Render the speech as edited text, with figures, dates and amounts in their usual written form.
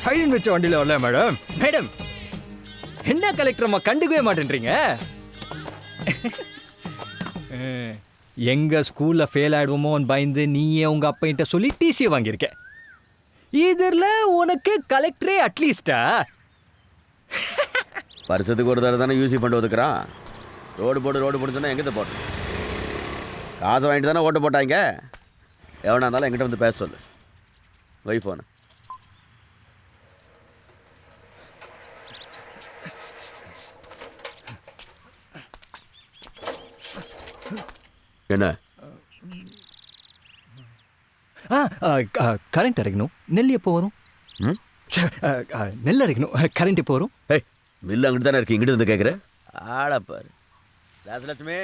Silent வச்ச வண்டியில் வரல மேடம். மேடம் என்ன கலெக்டர் அம்மா கண்டுக்கவே மாட்டேன்றீங்க? எங்க ஸ்கூல்ல ஃபெயில் ஆயிடுவோமோன்னு பயந்து நீயே உங்க அப்பா சொல்லி டிசி வாங்கியிருக்க. இதில் உனக்கு கலெக்டரே அட்லீஸ்டா? வருஷத்துக்கு ஒரு தடவை தானே யூசி பண்ணி ஒதுக்குறான். ரோடு போட்டு சொன்னா எங்கே போட்டு காசை வாங்கிட்டு தானே ஓட்டு போட்டாங்க. எவனா இருந்தாலும் என்கிட்ட வந்து பேச சொல்லு. வை போன என்ன கரண்ட் இறக்கணும். நெல் எப்போ வரும்? நெல் இறக்கணும். கரண்ட் எப்போ வரும்? மில்லு அங்கிட்டு தானே இருக்கு. இங்கிட்டு வந்து கேட்குற ஆளப்பாரு. ராசலட்சுமி